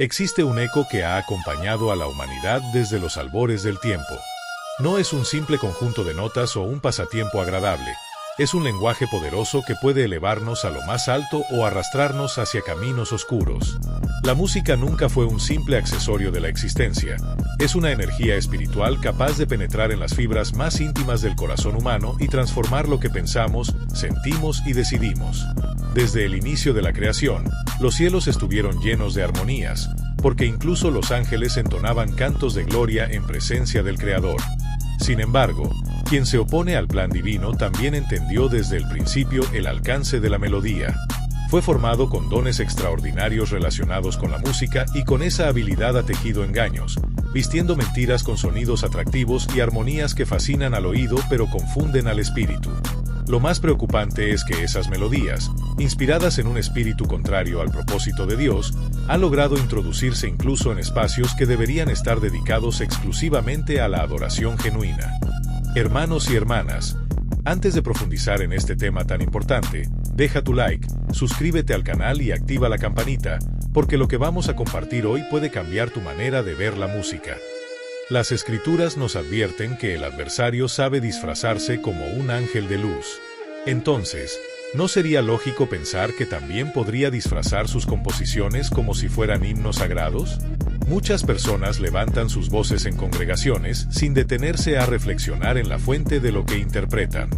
Existe un eco que ha acompañado a la humanidad desde los albores del tiempo. No es un simple conjunto de notas o un pasatiempo agradable. Es un lenguaje poderoso que puede elevarnos a lo más alto o arrastrarnos hacia caminos oscuros. La música nunca fue un simple accesorio de la existencia. Es una energía espiritual capaz de penetrar en las fibras más íntimas del corazón humano y transformar lo que pensamos, sentimos y decidimos. Desde el inicio de la creación, los cielos estuvieron llenos de armonías, porque incluso los ángeles entonaban cantos de gloria en presencia del Creador. Sin embargo, quien se opone al plan divino también entendió desde el principio el alcance de la melodía. Fue formado con dones extraordinarios relacionados con la música y con esa habilidad ha tejido engaños, vistiendo mentiras con sonidos atractivos y armonías que fascinan al oído pero confunden al espíritu. Lo más preocupante es que esas melodías, inspiradas en un espíritu contrario al propósito de Dios, han logrado introducirse incluso en espacios que deberían estar dedicados exclusivamente a la adoración genuina. Hermanos y hermanas, antes de profundizar en este tema tan importante, deja tu like, suscríbete al canal y activa la campanita, porque lo que vamos a compartir hoy puede cambiar tu manera de ver la música. Las Escrituras nos advierten que el adversario sabe disfrazarse como un ángel de luz. Entonces, ¿no sería lógico pensar que también podría disfrazar sus composiciones como si fueran himnos sagrados? Muchas personas levantan sus voces en congregaciones sin detenerse a reflexionar en la fuente de lo que interpretan.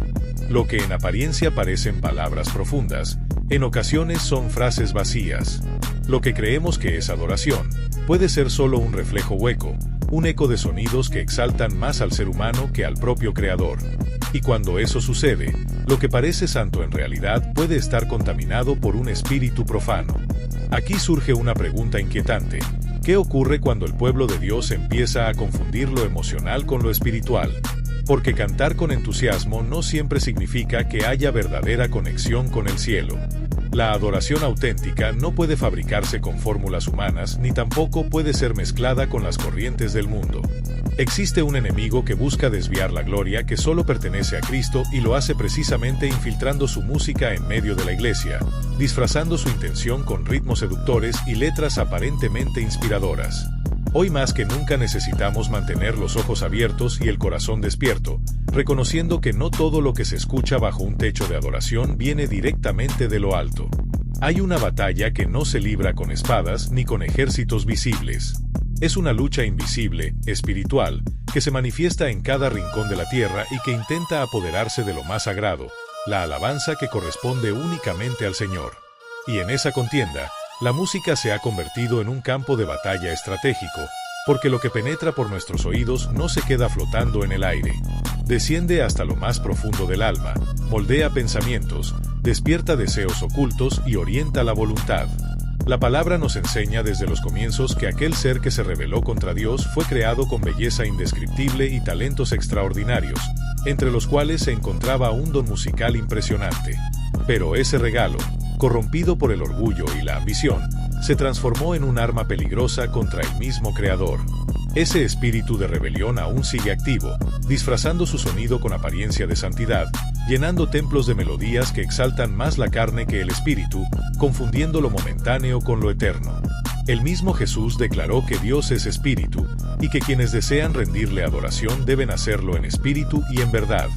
Lo que en apariencia parecen palabras profundas, en ocasiones son frases vacías. Lo que creemos que es adoración, puede ser solo un reflejo hueco, un eco de sonidos que exaltan más al ser humano que al propio Creador. Y cuando eso sucede, lo que parece santo en realidad puede estar contaminado por un espíritu profano. Aquí surge una pregunta inquietante. ¿Qué ocurre cuando el pueblo de Dios empieza a confundir lo emocional con lo espiritual? Porque cantar con entusiasmo no siempre significa que haya verdadera conexión con el cielo. La adoración auténtica no puede fabricarse con fórmulas humanas ni tampoco puede ser mezclada con las corrientes del mundo. Existe un enemigo que busca desviar la gloria que solo pertenece a Cristo y lo hace precisamente infiltrando su música en medio de la iglesia, disfrazando su intención con ritmos seductores y letras aparentemente inspiradoras. Hoy más que nunca necesitamos mantener los ojos abiertos y el corazón despierto, reconociendo que no todo lo que se escucha bajo un techo de adoración viene directamente de lo alto. Hay una batalla que no se libra con espadas ni con ejércitos visibles. Es una lucha invisible, espiritual, que se manifiesta en cada rincón de la tierra y que intenta apoderarse de lo más sagrado, la alabanza que corresponde únicamente al Señor. Y en esa contienda, la música se ha convertido en un campo de batalla estratégico, porque lo que penetra por nuestros oídos no se queda flotando en el aire. Desciende hasta lo más profundo del alma, moldea pensamientos, despierta deseos ocultos y orienta la voluntad. La palabra nos enseña desde los comienzos que aquel ser que se rebeló contra Dios fue creado con belleza indescriptible y talentos extraordinarios, entre los cuales se encontraba un don musical impresionante. Pero ese regalo, corrompido por el orgullo y la ambición, se transformó en un arma peligrosa contra el mismo Creador. Ese espíritu de rebelión aún sigue activo, disfrazando su sonido con apariencia de santidad, llenando templos de melodías que exaltan más la carne que el espíritu, confundiendo lo momentáneo con lo eterno. El mismo Jesús declaró que Dios es espíritu, y que quienes desean rendirle adoración deben hacerlo en espíritu y en verdad.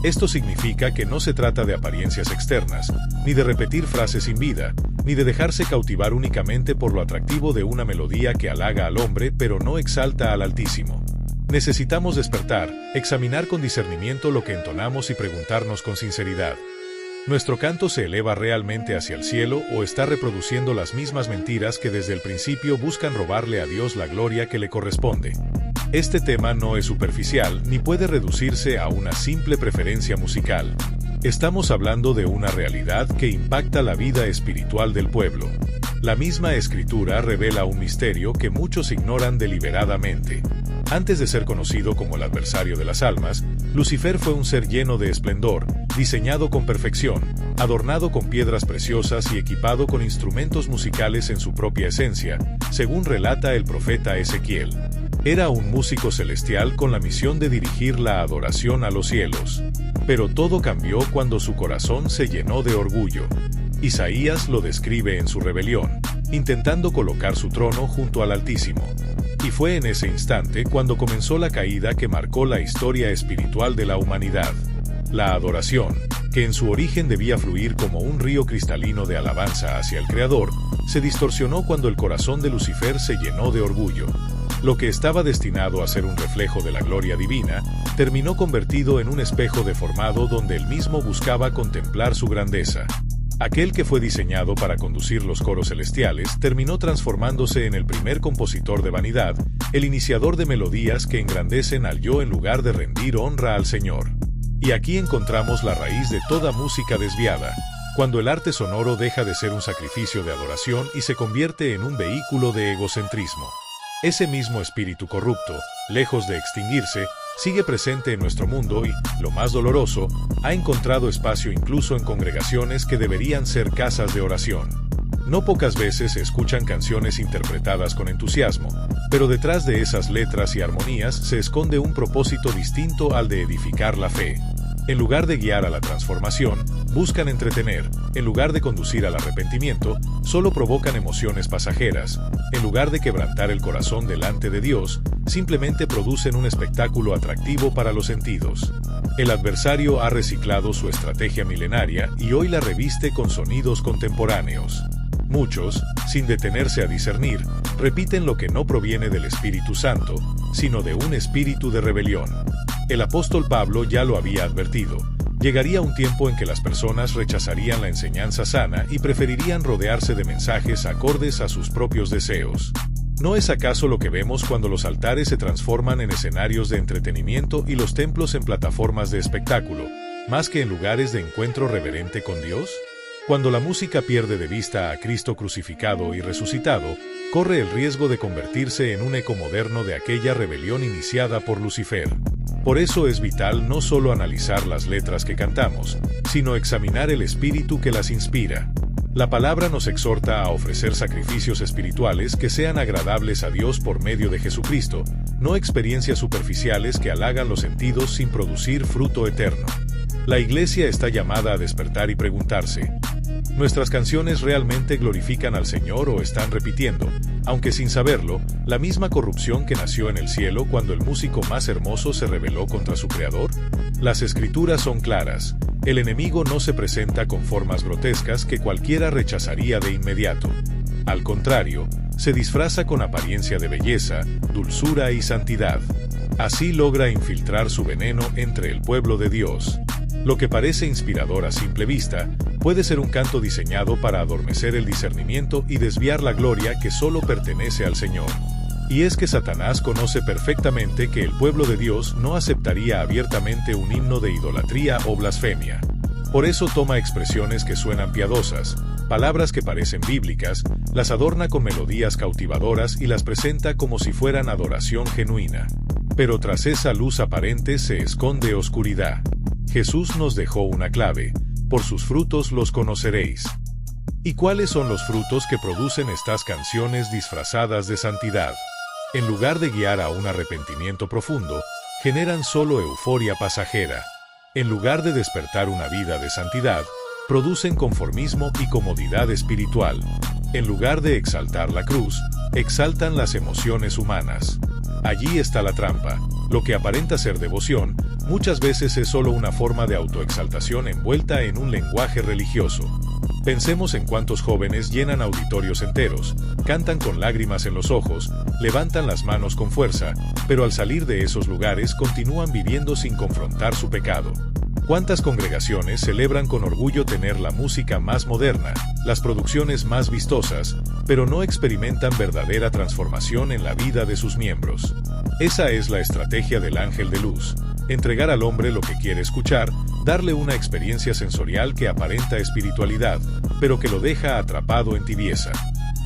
Esto significa que no se trata de apariencias externas, ni de repetir frases sin vida, ni de dejarse cautivar únicamente por lo atractivo de una melodía que halaga al hombre pero no exalta al Altísimo. Necesitamos despertar, examinar con discernimiento lo que entonamos y preguntarnos con sinceridad. ¿Nuestro canto se eleva realmente hacia el cielo o está reproduciendo las mismas mentiras que desde el principio buscan robarle a Dios la gloria que le corresponde? Este tema no es superficial ni puede reducirse a una simple preferencia musical. Estamos hablando de una realidad que impacta la vida espiritual del pueblo. La misma Escritura revela un misterio que muchos ignoran deliberadamente. Antes de ser conocido como el adversario de las almas, Lucifer fue un ser lleno de esplendor, diseñado con perfección, adornado con piedras preciosas y equipado con instrumentos musicales en su propia esencia, según relata el profeta Ezequiel. Era un músico celestial con la misión de dirigir la adoración a los cielos. Pero todo cambió cuando su corazón se llenó de orgullo. Isaías lo describe en su rebelión. intentando colocar su trono junto al Altísimo. Y fue en ese instante cuando comenzó la caída que marcó la historia espiritual de la humanidad. La adoración, que en su origen debía fluir como un río cristalino de alabanza hacia el Creador, se distorsionó cuando el corazón de Lucifer se llenó de orgullo. Lo que estaba destinado a ser un reflejo de la gloria divina, terminó convertido en un espejo deformado donde él mismo buscaba contemplar su grandeza. Aquel que fue diseñado para conducir los coros celestiales terminó transformándose en el primer compositor de vanidad, el iniciador de melodías que engrandecen al yo en lugar de rendir honra al Señor. Y aquí encontramos la raíz de toda música desviada, cuando el arte sonoro deja de ser un sacrificio de adoración y se convierte en un vehículo de egocentrismo. Ese mismo espíritu corrupto, lejos de extinguirse, sigue presente en nuestro mundo y, lo más doloroso, ha encontrado espacio incluso en congregaciones que deberían ser casas de oración. No pocas veces se escuchan canciones interpretadas con entusiasmo, pero detrás de esas letras y armonías se esconde un propósito distinto al de edificar la fe. En lugar de guiar a la transformación, buscan entretener. En lugar de conducir al arrepentimiento, solo provocan emociones pasajeras. En lugar de quebrantar el corazón delante de Dios, simplemente producen un espectáculo atractivo para los sentidos. El adversario ha reciclado su estrategia milenaria y hoy la reviste con sonidos contemporáneos. Muchos, sin detenerse a discernir, repiten lo que no proviene del Espíritu Santo, sino de un espíritu de rebelión. El apóstol Pablo ya lo había advertido. Llegaría un tiempo en que las personas rechazarían la enseñanza sana y preferirían rodearse de mensajes acordes a sus propios deseos. ¿No es acaso lo que vemos cuando los altares se transforman en escenarios de entretenimiento y los templos en plataformas de espectáculo, más que en lugares de encuentro reverente con Dios? Cuando la música pierde de vista a Cristo crucificado y resucitado, corre el riesgo de convertirse en un eco moderno de aquella rebelión iniciada por Lucifer. Por eso es vital no solo analizar las letras que cantamos, sino examinar el espíritu que las inspira. La palabra nos exhorta a ofrecer sacrificios espirituales que sean agradables a Dios por medio de Jesucristo, no experiencias superficiales que halagan los sentidos sin producir fruto eterno. La Iglesia está llamada a despertar y preguntarse: ¿nuestras canciones realmente glorifican al Señor o están repitiendo, aunque sin saberlo, la misma corrupción que nació en el cielo cuando el músico más hermoso se rebeló contra su Creador? Las Escrituras son claras. El enemigo no se presenta con formas grotescas que cualquiera rechazaría de inmediato. Al contrario, se disfraza con apariencia de belleza, dulzura y santidad. Así logra infiltrar su veneno entre el pueblo de Dios. Lo que parece inspirador a simple vista, puede ser un canto diseñado para adormecer el discernimiento y desviar la gloria que solo pertenece al Señor. Y es que Satanás conoce perfectamente que el pueblo de Dios no aceptaría abiertamente un himno de idolatría o blasfemia. Por eso toma expresiones que suenan piadosas, palabras que parecen bíblicas, las adorna con melodías cautivadoras y las presenta como si fueran adoración genuina. Pero tras esa luz aparente se esconde oscuridad. Jesús nos dejó una clave: por sus frutos los conoceréis. ¿Y cuáles son los frutos que producen estas canciones disfrazadas de santidad? En lugar de guiar a un arrepentimiento profundo, generan solo euforia pasajera. En lugar de despertar una vida de santidad, producen conformismo y comodidad espiritual. En lugar de exaltar la cruz, exaltan las emociones humanas. Allí está la trampa. Lo que aparenta ser devoción, muchas veces es solo una forma de autoexaltación envuelta en un lenguaje religioso. Pensemos en cuántos jóvenes llenan auditorios enteros, cantan con lágrimas en los ojos, levantan las manos con fuerza, pero al salir de esos lugares continúan viviendo sin confrontar su pecado. ¿Cuántas congregaciones celebran con orgullo tener la música más moderna, las producciones más vistosas, pero no experimentan verdadera transformación en la vida de sus miembros? Esa es la estrategia del ángel de luz: entregar al hombre lo que quiere escuchar, darle una experiencia sensorial que aparenta espiritualidad, pero que lo deja atrapado en tibieza.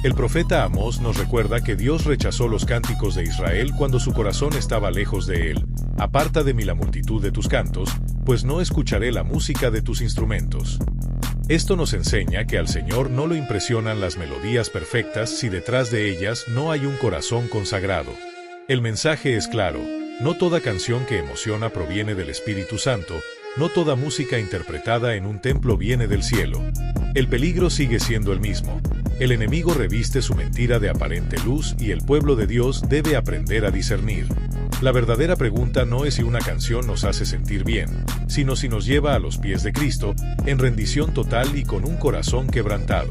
El profeta Amós nos recuerda que Dios rechazó los cánticos de Israel cuando su corazón estaba lejos de él. Aparta de mí la multitud de tus cantos, pues no escucharé la música de tus instrumentos. Esto nos enseña que al Señor no lo impresionan las melodías perfectas si detrás de ellas no hay un corazón consagrado. El mensaje es claro: no toda canción que emociona proviene del Espíritu Santo, no toda música interpretada en un templo viene del cielo. El peligro sigue siendo el mismo: El enemigo reviste su mentira de aparente luz y el pueblo de Dios debe aprender a discernir. La verdadera pregunta no es si una canción nos hace sentir bien, sino si nos lleva a los pies de Cristo, en rendición total y con un corazón quebrantado.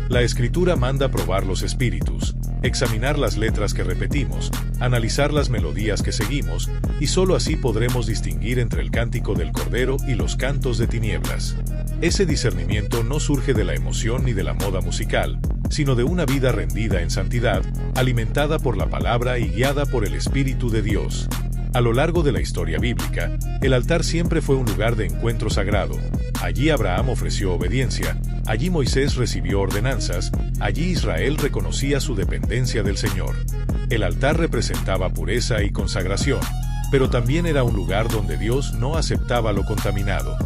La Escritura manda probar los espíritus, examinar las letras que repetimos, analizar las melodías que seguimos, y sólo así podremos distinguir entre el cántico del Cordero y los cantos de tinieblas. Ese discernimiento no surge de la emoción ni de la moda musical, sino de una vida rendida en santidad, alimentada por la palabra y guiada por el Espíritu de Dios. A lo largo de la historia bíblica, el altar siempre fue un lugar de encuentro sagrado. Allí Abraham ofreció obediencia, allí Moisés recibió ordenanzas, allí Israel reconocía su dependencia del Señor. El altar representaba pureza y consagración, pero también era un lugar donde Dios no aceptaba lo contaminado.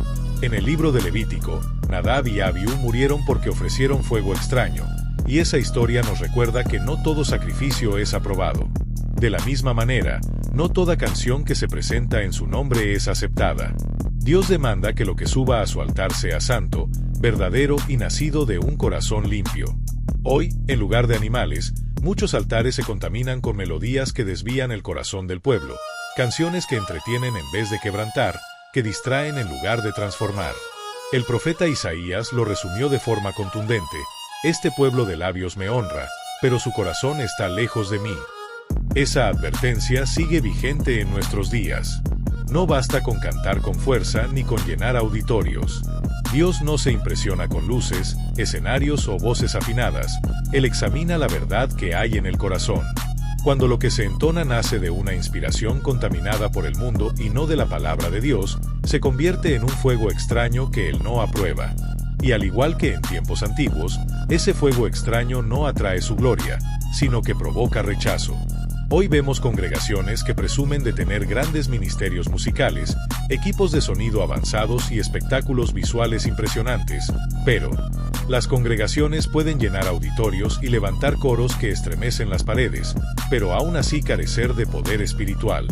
En el libro de Levítico, Nadab y Abiú murieron porque ofrecieron fuego extraño, y esa historia nos recuerda que no todo sacrificio es aprobado. De la misma manera, no toda canción que se presenta en su nombre es aceptada. Dios demanda que lo que suba a su altar sea santo, verdadero y nacido de un corazón limpio. Hoy, en lugar de animales, muchos altares se contaminan con melodías que desvían el corazón del pueblo, canciones que entretienen en vez de quebrantar, que distraen en lugar de transformar. El profeta Isaías lo resumió de forma contundente: este pueblo de labios me honra, pero su corazón está lejos de mí. Esa advertencia sigue vigente en nuestros días. No basta con cantar con fuerza ni con llenar auditorios. Dios no se impresiona con luces, escenarios o voces afinadas. Él examina la verdad que hay en el corazón. Cuando lo que se entona nace de una inspiración contaminada por el mundo y no de la palabra de Dios, se convierte en un fuego extraño que Él no aprueba. Y al igual que en tiempos antiguos, ese fuego extraño no atrae su gloria, sino que provoca rechazo. Hoy vemos congregaciones que presumen de tener grandes ministerios musicales, equipos de sonido avanzados y espectáculos visuales impresionantes, pero las congregaciones pueden llenar auditorios y levantar coros que estremecen las paredes, pero aún así carecer de poder espiritual.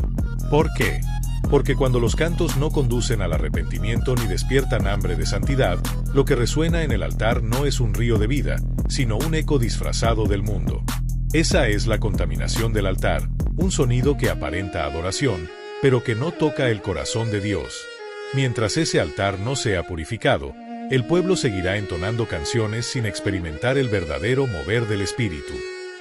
¿Por qué? Porque cuando los cantos no conducen al arrepentimiento ni despiertan hambre de santidad, lo que resuena en el altar no es un río de vida, sino un eco disfrazado del mundo. Esa es la contaminación del altar, un sonido que aparenta adoración, pero que no toca el corazón de Dios. Mientras ese altar no sea purificado, el pueblo seguirá entonando canciones sin experimentar el verdadero mover del Espíritu.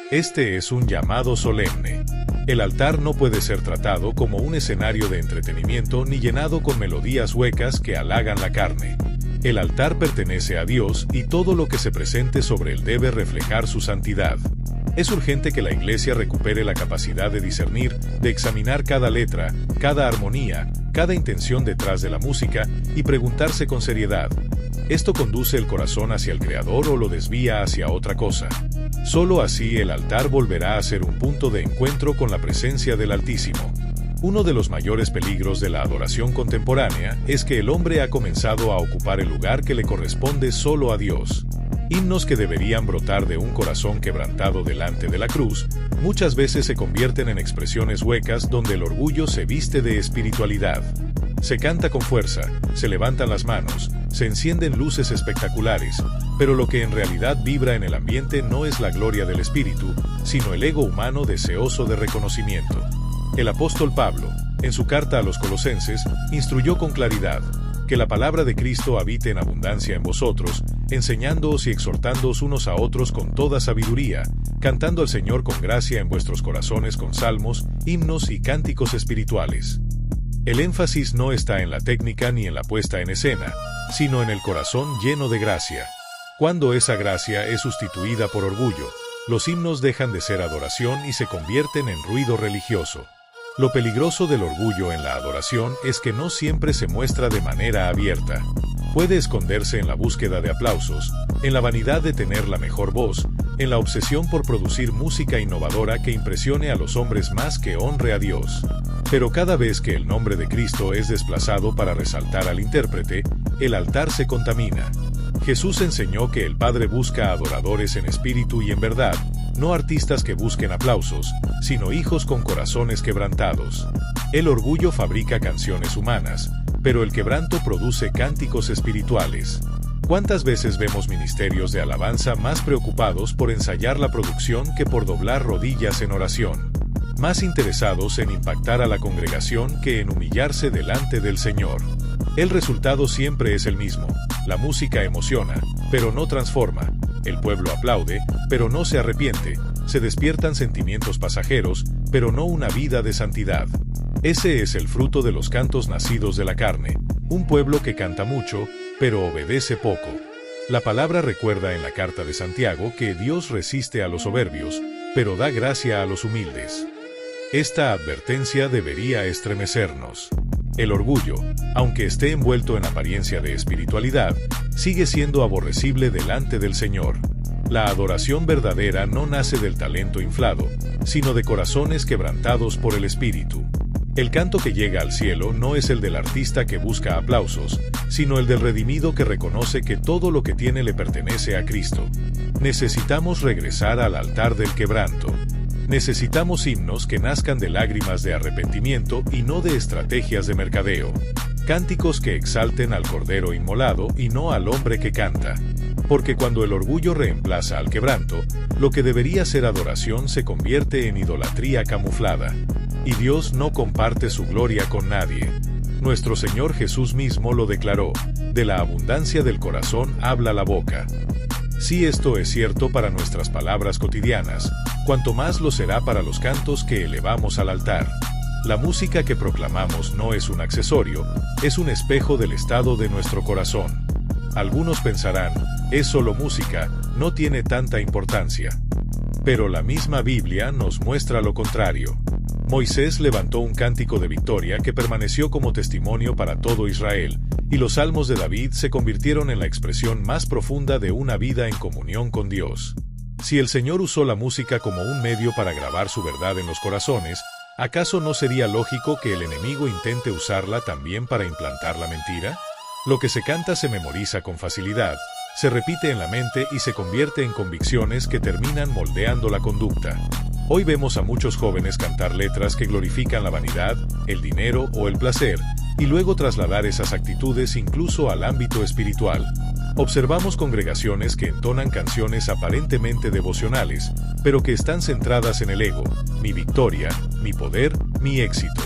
Este es un llamado solemne. El altar no puede ser tratado como un escenario de entretenimiento ni llenado con melodías huecas que halagan la carne. El altar pertenece a Dios y todo lo que se presente sobre él debe reflejar su santidad. Es urgente que la Iglesia recupere la capacidad de discernir, de examinar cada letra, cada armonía, cada intención detrás de la música y preguntarse con seriedad: ¿esto conduce el corazón hacia el Creador o lo desvía hacia otra cosa? Solo así el altar volverá a ser un punto de encuentro con la presencia del Altísimo. Uno de los mayores peligros de la adoración contemporánea es que el hombre ha comenzado a ocupar el lugar que le corresponde solo a Dios. Himnos que deberían brotar de un corazón quebrantado delante de la cruz, muchas veces se convierten en expresiones huecas donde el orgullo se viste de espiritualidad. Se canta con fuerza, se levantan las manos, se encienden luces espectaculares, pero lo que en realidad vibra en el ambiente no es la gloria del Espíritu, sino el ego humano deseoso de reconocimiento. El apóstol Pablo, en su carta a los Colosenses, instruyó con claridad: que la palabra de Cristo habite en abundancia en vosotros, enseñándoos y exhortándoos unos a otros con toda sabiduría, cantando al Señor con gracia en vuestros corazones con salmos, himnos y cánticos espirituales. El énfasis no está en la técnica ni en la puesta en escena, sino en el corazón lleno de gracia. Cuando esa gracia es sustituida por orgullo, los himnos dejan de ser adoración y se convierten en ruido religioso. Lo peligroso del orgullo en la adoración es que no siempre se muestra de manera abierta. Puede esconderse en la búsqueda de aplausos, en la vanidad de tener la mejor voz, en la obsesión por producir música innovadora que impresione a los hombres más que honre a Dios. Pero cada vez que el nombre de Cristo es desplazado para resaltar al intérprete, el altar se contamina. Jesús enseñó que el Padre busca adoradores en espíritu y en verdad, no artistas que busquen aplausos, sino hijos con corazones quebrantados. El orgullo fabrica canciones humanas, pero el quebranto produce cánticos espirituales. ¿Cuántas veces vemos ministerios de alabanza más preocupados por ensayar la producción que por doblar rodillas en oración? Más interesados en impactar a la congregación que en humillarse delante del Señor. El resultado siempre es el mismo. La música emociona, pero no transforma. El pueblo aplaude, pero no se arrepiente. Se despiertan sentimientos pasajeros, pero no una vida de santidad. Ese es el fruto de los cantos nacidos de la carne. Un pueblo que canta mucho, pero obedece poco. La palabra recuerda en la carta de Santiago que Dios resiste a los soberbios, pero da gracia a los humildes. Esta advertencia debería estremecernos. El orgullo, aunque esté envuelto en apariencia de espiritualidad, sigue siendo aborrecible delante del Señor. La adoración verdadera no nace del talento inflado, sino de corazones quebrantados por el Espíritu. El canto que llega al cielo no es el del artista que busca aplausos, sino el del redimido que reconoce que todo lo que tiene le pertenece a Cristo. Necesitamos regresar al altar del quebranto. Necesitamos himnos que nazcan de lágrimas de arrepentimiento y no de estrategias de mercadeo. Cánticos que exalten al Cordero inmolado y no al hombre que canta. Porque cuando el orgullo reemplaza al quebranto, lo que debería ser adoración se convierte en idolatría camuflada. Y Dios no comparte su gloria con nadie. Nuestro Señor Jesús mismo lo declaró: de la abundancia del corazón habla la boca. Si esto es cierto para nuestras palabras cotidianas, cuanto más lo será para los cantos que elevamos al altar. La música que proclamamos no es un accesorio, es un espejo del estado de nuestro corazón. Algunos pensarán, es solo música, no tiene tanta importancia. Pero la misma Biblia nos muestra lo contrario. Moisés levantó un cántico de victoria que permaneció como testimonio para todo Israel, y los salmos de David se convirtieron en la expresión más profunda de una vida en comunión con Dios. Si el Señor usó la música como un medio para grabar su verdad en los corazones, ¿acaso no sería lógico que el enemigo intente usarla también para implantar la mentira? Lo que se canta se memoriza con facilidad, se repite en la mente y se convierte en convicciones que terminan moldeando la conducta. Hoy vemos a muchos jóvenes cantar letras que glorifican la vanidad, el dinero o el placer, y luego trasladar esas actitudes incluso al ámbito espiritual. Observamos congregaciones que entonan canciones aparentemente devocionales, pero que están centradas en el ego, mi victoria, mi poder, mi éxito.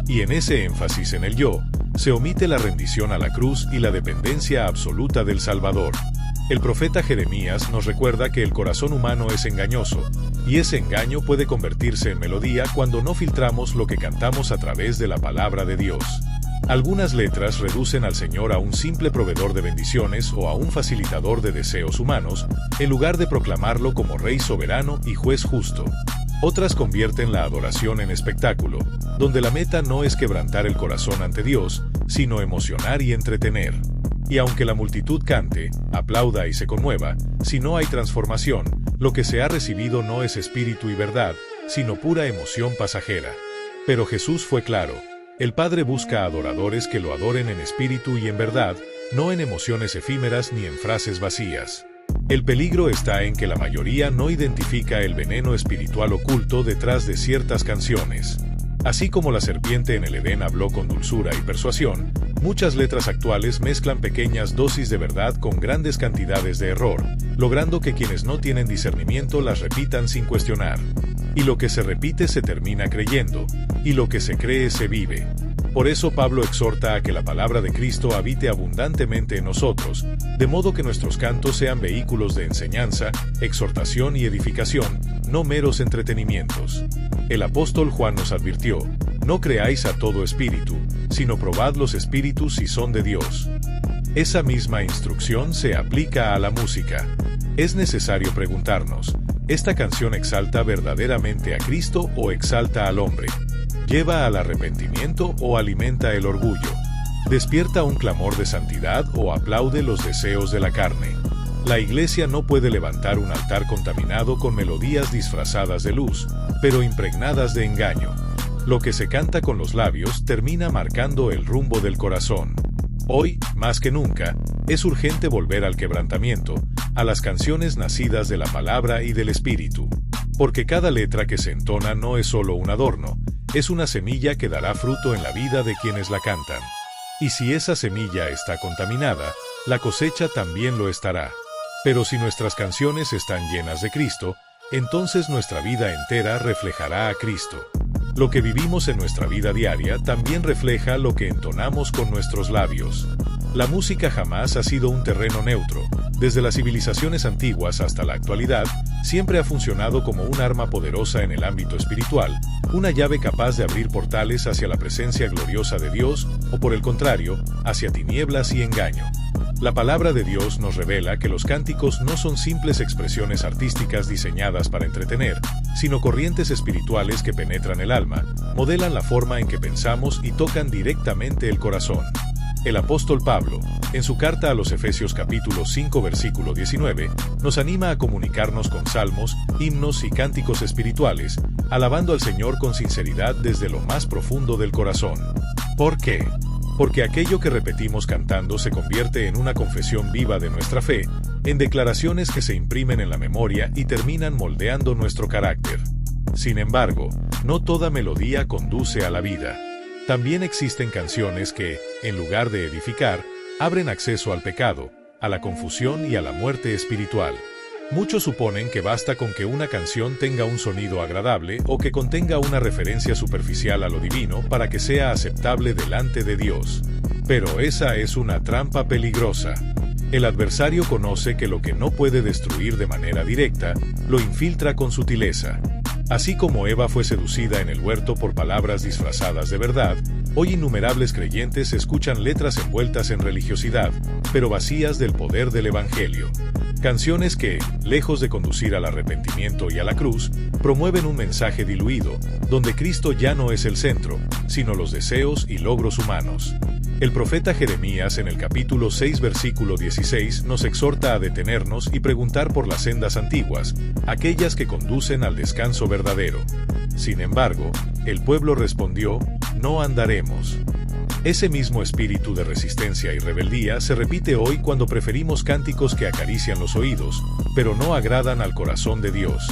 Y en ese énfasis en el yo, se omite la rendición a la cruz y la dependencia absoluta del Salvador. El profeta Jeremías nos recuerda que el corazón humano es engañoso, y ese engaño puede convertirse en melodía cuando no filtramos lo que cantamos a través de la palabra de Dios. Algunas letras reducen al Señor a un simple proveedor de bendiciones o a un facilitador de deseos humanos, en lugar de proclamarlo como Rey soberano y juez justo. Otras convierten la adoración en espectáculo, donde la meta no es quebrantar el corazón ante Dios, sino emocionar y entretener. Y aunque la multitud cante, aplauda y se conmueva, si no hay transformación, lo que se ha recibido no es espíritu y verdad, sino pura emoción pasajera. Pero Jesús fue claro: el Padre busca adoradores que lo adoren en espíritu y en verdad, no en emociones efímeras ni en frases vacías. El peligro está en que la mayoría no identifica el veneno espiritual oculto detrás de ciertas canciones. Así como la serpiente en el Edén habló con dulzura y persuasión, muchas letras actuales mezclan pequeñas dosis de verdad con grandes cantidades de error, logrando que quienes no tienen discernimiento las repitan sin cuestionar. Y lo que se repite se termina creyendo, y lo que se cree se vive. Por eso Pablo exhorta a que la palabra de Cristo habite abundantemente en nosotros, de modo que nuestros cantos sean vehículos de enseñanza, exhortación y edificación, no meros entretenimientos. El apóstol Juan nos advirtió: no creáis a todo espíritu, sino probad los espíritus si son de Dios. Esa misma instrucción se aplica a la música. Es necesario preguntarnos: ¿esta canción exalta verdaderamente a Cristo o exalta al hombre? ¿Lleva al arrepentimiento o alimenta el orgullo? ¿Despierta un clamor de santidad o aplaude los deseos de la carne? La iglesia no puede levantar un altar contaminado con melodías disfrazadas de luz, pero impregnadas de engaño. Lo que se canta con los labios termina marcando el rumbo del corazón. Hoy, más que nunca, es urgente volver al quebrantamiento, a las canciones nacidas de la palabra y del Espíritu. Porque cada letra que se entona no es solo un adorno, es una semilla que dará fruto en la vida de quienes la cantan. Y si esa semilla está contaminada, la cosecha también lo estará. Pero si nuestras canciones están llenas de Cristo, entonces nuestra vida entera reflejará a Cristo. Lo que vivimos en nuestra vida diaria también refleja lo que entonamos con nuestros labios. La música jamás ha sido un terreno neutro. Desde las civilizaciones antiguas hasta la actualidad, siempre ha funcionado como un arma poderosa en el ámbito espiritual, una llave capaz de abrir portales hacia la presencia gloriosa de Dios, o por el contrario, hacia tinieblas y engaño. La palabra de Dios nos revela que los cánticos no son simples expresiones artísticas diseñadas para entretener, sino corrientes espirituales que penetran el alma, modelan la forma en que pensamos y tocan directamente el corazón. El apóstol Pablo, en su carta a los Efesios capítulo 5 versículo 19, nos anima a comunicarnos con salmos, himnos y cánticos espirituales, alabando al Señor con sinceridad desde lo más profundo del corazón. ¿Por qué? Porque aquello que repetimos cantando se convierte en una confesión viva de nuestra fe, en declaraciones que se imprimen en la memoria y terminan moldeando nuestro carácter. Sin embargo, no toda melodía conduce a la vida. También existen canciones que, en lugar de edificar, abren acceso al pecado, a la confusión y a la muerte espiritual. Muchos suponen que basta con que una canción tenga un sonido agradable o que contenga una referencia superficial a lo divino para que sea aceptable delante de Dios. Pero esa es una trampa peligrosa. El adversario conoce que lo que no puede destruir de manera directa, lo infiltra con sutileza. Así como Eva fue seducida en el huerto por palabras disfrazadas de verdad, hoy innumerables creyentes escuchan letras envueltas en religiosidad, pero vacías del poder del Evangelio. Canciones que, lejos de conducir al arrepentimiento y a la cruz, promueven un mensaje diluido, donde Cristo ya no es el centro, sino los deseos y logros humanos. El profeta Jeremías en el capítulo 6 versículo 16 nos exhorta a detenernos y preguntar por las sendas antiguas, aquellas que conducen al descanso verdadero. Sin embargo, el pueblo respondió, no andaremos. Ese mismo espíritu de resistencia y rebeldía se repite hoy cuando preferimos cánticos que acarician los oídos, pero no agradan al corazón de Dios.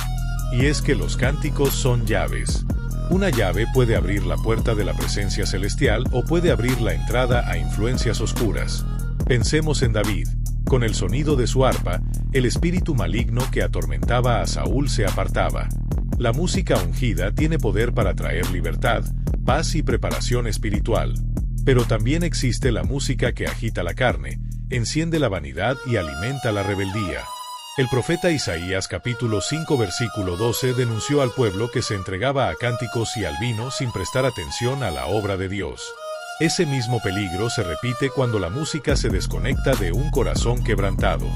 Y es que los cánticos son llaves. Una llave puede abrir la puerta de la presencia celestial o puede abrir la entrada a influencias oscuras. Pensemos en David. Con el sonido de su arpa, el espíritu maligno que atormentaba a Saúl se apartaba. La música ungida tiene poder para traer libertad, paz y preparación espiritual. Pero también existe la música que agita la carne, enciende la vanidad y alimenta la rebeldía. El profeta Isaías capítulo 5 versículo 12 denunció al pueblo que se entregaba a cánticos y al vino sin prestar atención a la obra de Dios. Ese mismo peligro se repite cuando la música se desconecta de un corazón quebrantado.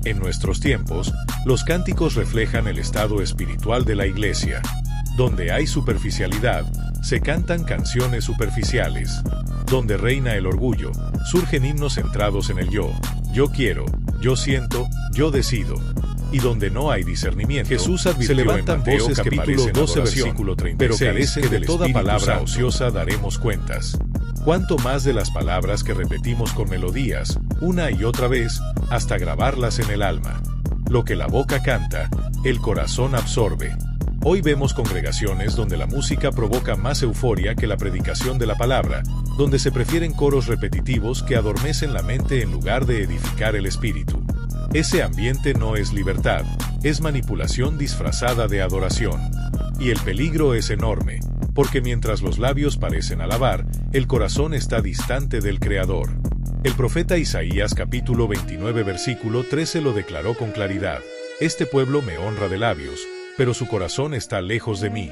En nuestros tiempos, los cánticos reflejan el estado espiritual de la iglesia. Donde hay superficialidad, se cantan canciones superficiales. Donde reina el orgullo, surgen himnos centrados en el yo quiero, yo siento, yo decido. Y donde no hay discernimiento, Jesús advirtió se levantan en voces que parecen 12 versículo 36, pero carecen de toda palabra ociosa daremos cuentas. Cuánto más de las palabras que repetimos con melodías, una y otra vez, hasta grabarlas en el alma. Lo que la boca canta, el corazón absorbe. Hoy vemos congregaciones donde la música provoca más euforia que la predicación de la palabra, donde se prefieren coros repetitivos que adormecen la mente en lugar de edificar el espíritu. Ese ambiente no es libertad, es manipulación disfrazada de adoración. Y el peligro es enorme, porque mientras los labios parecen alabar, el corazón está distante del Creador. El profeta Isaías capítulo 29 versículo 13 lo declaró con claridad: este pueblo me honra de labios, pero su corazón está lejos de mí.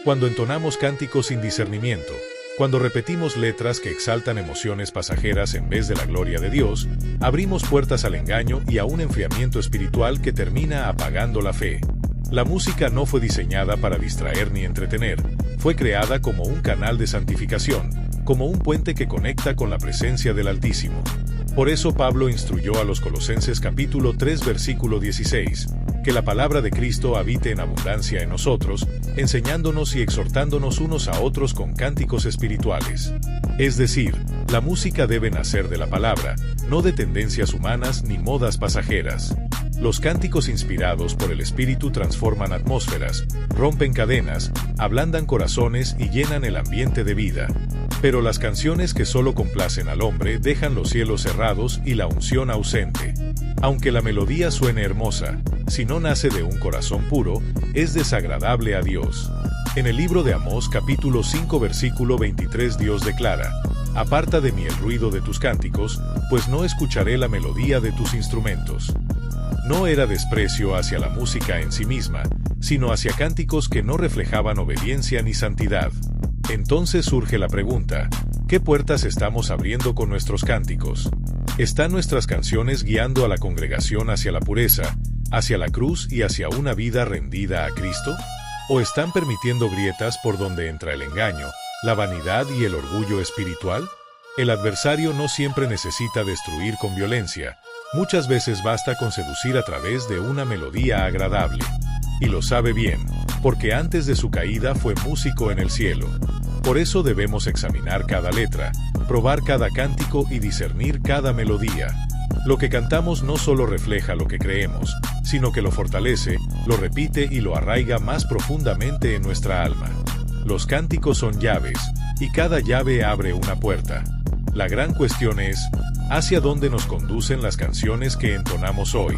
Cuando entonamos cánticos sin discernimiento, cuando repetimos letras que exaltan emociones pasajeras en vez de la gloria de Dios, abrimos puertas al engaño y a un enfriamiento espiritual que termina apagando la fe. La música no fue diseñada para distraer ni entretener, fue creada como un canal de santificación, como un puente que conecta con la presencia del Altísimo. Por eso Pablo instruyó a los Colosenses capítulo 3 versículo 16, que la palabra de Cristo habite en abundancia en nosotros, enseñándonos y exhortándonos unos a otros con cánticos espirituales. Es decir, la música debe nacer de la palabra, no de tendencias humanas ni modas pasajeras. Los cánticos inspirados por el Espíritu transforman atmósferas, rompen cadenas, ablandan corazones y llenan el ambiente de vida. Pero las canciones que solo complacen al hombre dejan los cielos cerrados y la unción ausente. Aunque la melodía suene hermosa, si no nace de un corazón puro, es desagradable a Dios. En el libro de Amós capítulo 5 versículo 23 Dios declara: «Aparta de mí el ruido de tus cánticos, pues no escucharé la melodía de tus instrumentos». No era desprecio hacia la música en sí misma, sino hacia cánticos que no reflejaban obediencia ni santidad. Entonces surge la pregunta: ¿qué puertas estamos abriendo con nuestros cánticos? ¿Están nuestras canciones guiando a la congregación hacia la pureza, hacia la cruz y hacia una vida rendida a Cristo? ¿O están permitiendo grietas por donde entra el engaño, la vanidad y el orgullo espiritual? El adversario no siempre necesita destruir con violencia. Muchas veces basta con seducir a través de una melodía agradable. Y lo sabe bien, porque antes de su caída fue músico en el cielo. Por eso debemos examinar cada letra, probar cada cántico y discernir cada melodía. Lo que cantamos no solo refleja lo que creemos, sino que lo fortalece, lo repite y lo arraiga más profundamente en nuestra alma. Los cánticos son llaves, y cada llave abre una puerta. La gran cuestión es: ¿hacia dónde nos conducen las canciones que entonamos hoy?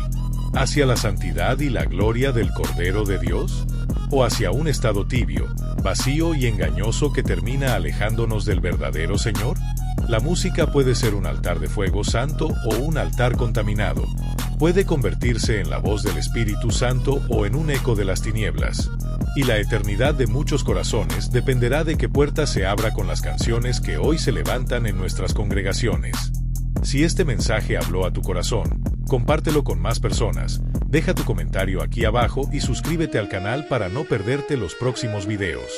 ¿Hacia la santidad y la gloria del Cordero de Dios? ¿O hacia un estado tibio, vacío y engañoso que termina alejándonos del verdadero Señor? La música puede ser un altar de fuego santo o un altar contaminado. Puede convertirse en la voz del Espíritu Santo o en un eco de las tinieblas. Y la eternidad de muchos corazones dependerá de qué puerta se abra con las canciones que hoy se levantan en nuestras congregaciones. Si este mensaje habló a tu corazón, compártelo con más personas, deja tu comentario aquí abajo y suscríbete al canal para no perderte los próximos videos.